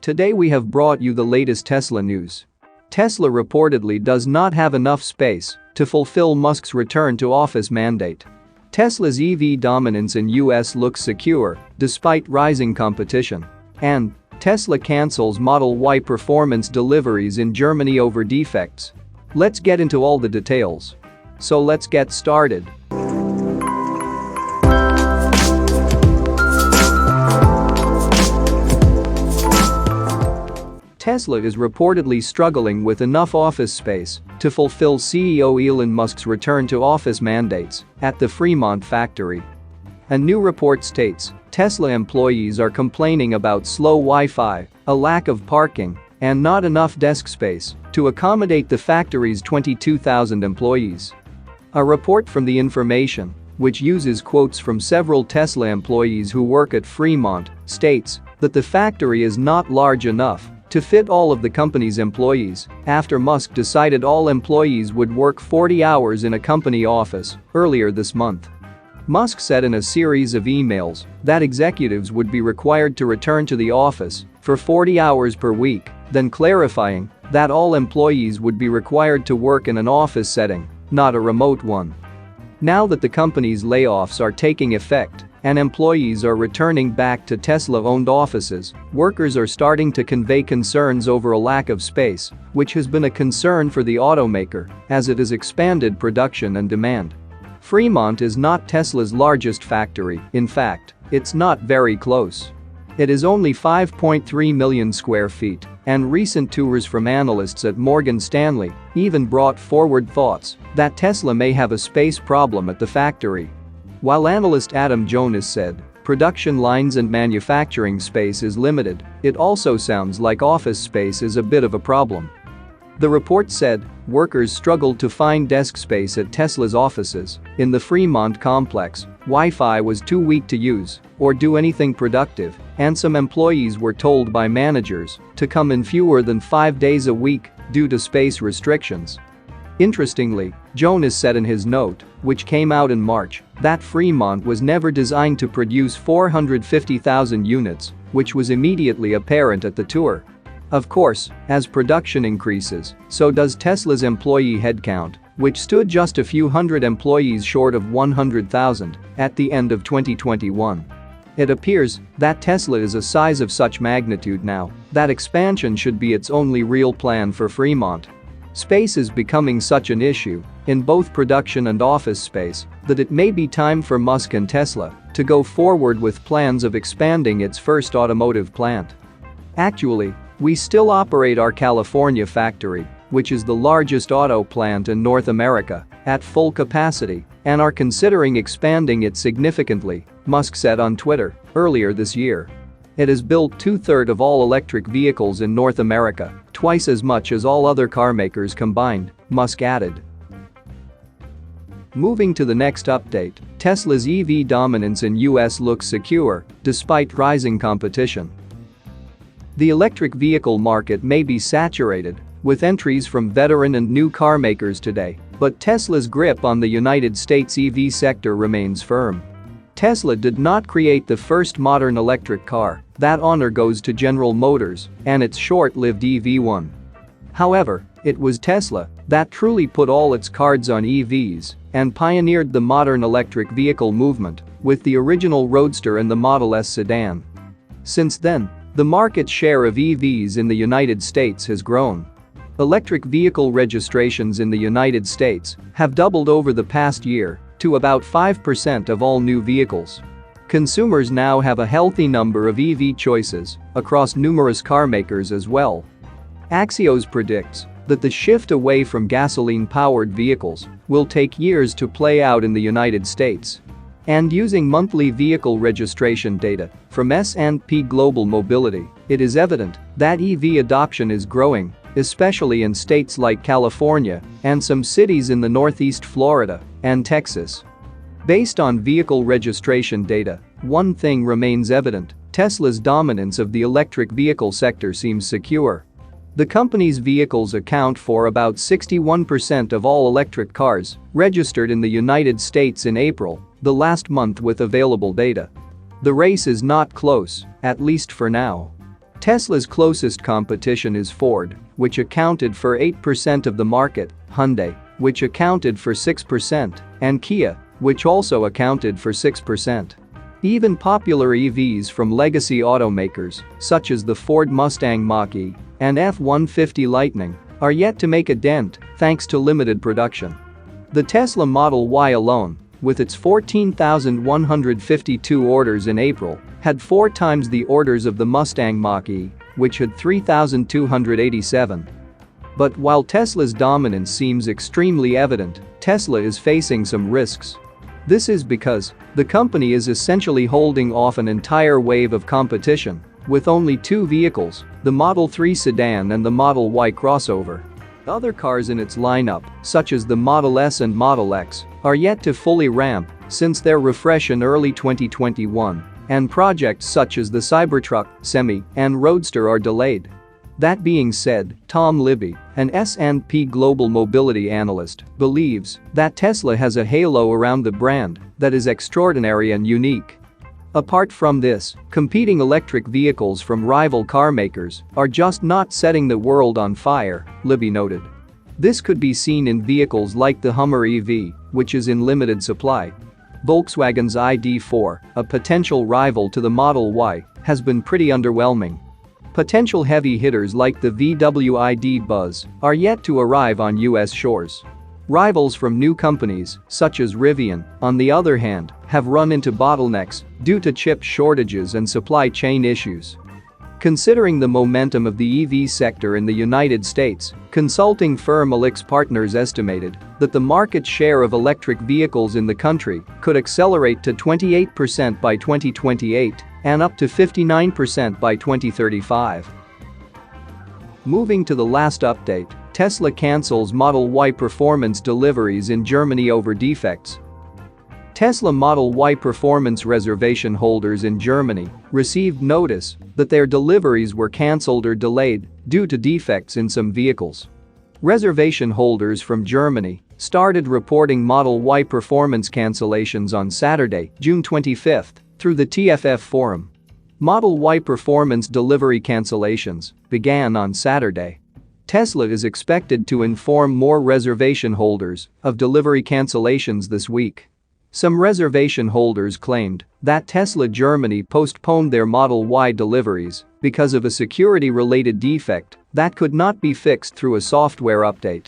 Today we have brought you the latest Tesla news. Tesla reportedly does not have enough space to fulfill Musk's return to office mandate. Tesla's EV dominance in US looks secure despite rising competition. And Tesla cancels Model Y performance deliveries in Germany over defects. Let's get into all the details. So let's get started. Tesla is reportedly struggling with enough office space to fulfill CEO Elon Musk's return to office mandates at the Fremont factory. A new report states Tesla employees are complaining about slow Wi-Fi, a lack of parking, and not enough desk space to accommodate the factory's 22,000 employees. A report from The Information, which uses quotes from several Tesla employees who work at Fremont, states that the factory is not large enough to fit all of the company's employees after Musk decided all employees would work 40 hours in a company office earlier this month. Musk said in a series of emails that executives would be required to return to the office for 40 hours per week, then clarifying that all employees would be required to work in an office setting, not a remote one. Now that the company's layoffs are taking effect and employees are returning back to Tesla-owned offices, workers are starting to convey concerns over a lack of space, which has been a concern for the automaker as it has expanded production and demand. Fremont is not Tesla's largest factory, in fact, it's not very close. It is only 5.3 million square feet, and recent tours from analysts at Morgan Stanley even brought forward thoughts that Tesla may have a space problem at the factory. While analyst Adam Jonas said production lines and manufacturing space is limited, it also sounds like office space is a bit of a problem. The report said workers struggled to find desk space at Tesla's offices in the Fremont complex. Wi-Fi was too weak to use or do anything productive, and some employees were told by managers to come in fewer than 5 days a week due to space restrictions. Interestingly, Jonas said in his note, which came out in March, that Fremont was never designed to produce 450,000 units, which was immediately apparent at the tour. Of course, as production increases, so does Tesla's employee headcount, which stood just a few hundred employees short of 100,000 at the end of 2021. It appears that Tesla is a size of such magnitude now that expansion should be its only real plan for Fremont. Space is becoming such an issue in both production and office space that it may be time for Musk and Tesla to go forward with plans of expanding its first automotive plant. Actually, we still operate our California factory, which is the largest auto plant in North America, at full capacity and are considering expanding it significantly, Musk said on Twitter earlier this year. It has built 2/3 of all electric vehicles in North America, twice as much as all other car makers combined, Musk added. Moving to the next update, Tesla's EV dominance in US looks secure despite rising competition. The electric vehicle market may be saturated with entries from veteran and new car makers today, but Tesla's grip on the United States EV sector remains firm. Tesla did not create the first modern electric car. That honor goes to General Motors and its short-lived EV1. However, it was Tesla that truly put all its cards on EVs and pioneered the modern electric vehicle movement with the original Roadster and the Model S sedan. Since then, the market share of EVs in the United States has grown. Electric vehicle registrations in the United States have doubled over the past year to about 5% of all new vehicles. Consumers now have a healthy number of EV choices across numerous car makers as well. Axios predicts that the shift away from gasoline-powered vehicles will take years to play out in the United States. And using monthly vehicle registration data from S&P Global Mobility, it is evident that EV adoption is growing, especially in states like California and some cities in the Northeast Florida and Texas. Based on vehicle registration data, one thing remains evident: Tesla's dominance of the electric vehicle sector seems secure. The company's vehicles account for about 61% of all electric cars registered in the United States in April, the last month with available data. The race is not close, at least for now. Tesla's closest competition is Ford, which accounted for 8% of the market, Hyundai, which accounted for 6%, and Kia, which also accounted for 6%. Even popular EVs from legacy automakers, such as the Ford Mustang Mach-E and F-150 Lightning, are yet to make a dent thanks to limited production. The Tesla Model Y alone, with its 14,152 orders in April, had 4 times the orders of the Mustang Mach-E, which had 3,287. But while Tesla's dominance seems extremely evident, Tesla is facing some risks. This is because the company is essentially holding off an entire wave of competition with only 2 vehicles, the Model 3 sedan and the Model Y crossover. Other cars in its lineup, such as the Model S and Model X, are yet to fully ramp since their refresh in early 2021, and projects such as the Cybertruck, Semi, and Roadster are delayed. That being said, Tom Libby, an S&P Global mobility analyst, believes that Tesla has a halo around the brand that is extraordinary and unique. Apart from this, competing electric vehicles from rival car makers are just not setting the world on fire, Libby noted. This could be seen in vehicles like the Hummer EV, which is in limited supply. Volkswagen's ID.4, a potential rival to the Model Y, has been pretty underwhelming. Potential heavy hitters like the VW ID. Buzz are yet to arrive on US shores. Rivals from new companies, such as Rivian, on the other hand, have run into bottlenecks due to chip shortages and supply chain issues. Considering the momentum of the EV sector in the United States, consulting firm AlixPartners estimated that the market share of electric vehicles in the country could accelerate to 28% by 2028 and up to 59% by 2035. Moving to the last update, Tesla cancels Model Y performance deliveries in Germany over defects. Tesla Model Y performance reservation holders in Germany received notice that their deliveries were cancelled or delayed due to defects in some vehicles. Reservation holders from Germany started reporting Model Y performance cancellations on Saturday, June 25, through the TFF forum. Model Y performance delivery cancellations began on Saturday. Tesla is expected to inform more reservation holders of delivery cancellations this week. Some reservation holders claimed that Tesla Germany postponed their Model Y deliveries because of a security-related defect that could not be fixed through a software update.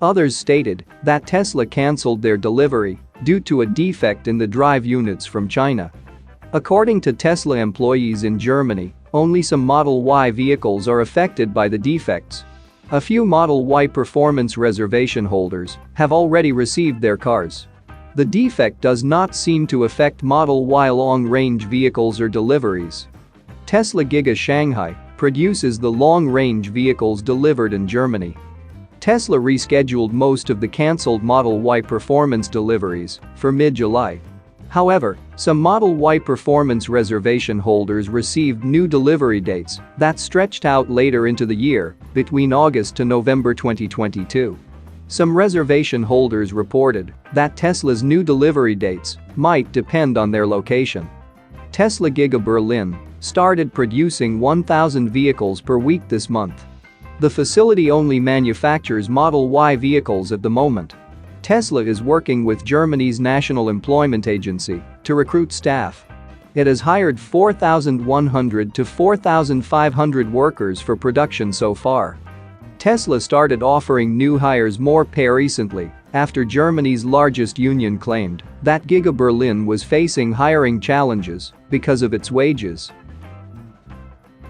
Others stated that Tesla cancelled their delivery due to a defect in the drive units from China. According to Tesla employees in Germany, only some Model Y vehicles are affected by the defects. A few Model Y performance reservation holders have already received their cars. The defect does not seem to affect Model Y long-range vehicles or deliveries. Tesla Giga Shanghai produces the long-range vehicles delivered in Germany. Tesla rescheduled most of the cancelled Model Y performance deliveries for mid-July. However, some Model Y performance reservation holders received new delivery dates that stretched out later into the year, between August to November 2022. Some reservation holders reported that Tesla's new delivery dates might depend on their location. Tesla Giga Berlin started producing 1,000 vehicles per week this month. The facility only manufactures Model Y vehicles at the moment. Tesla is working with Germany's National Employment Agency to recruit staff. It has hired 4,100 to 4,500 workers for production so far. Tesla started offering new hires more pay recently after Germany's largest union claimed that Giga Berlin was facing hiring challenges because of its wages.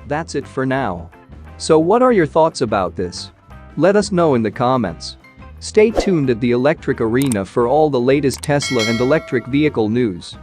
That's it for now. So what are your thoughts about this? Let us know in the comments. Stay tuned at the Electric Arena for all the latest Tesla and electric vehicle news.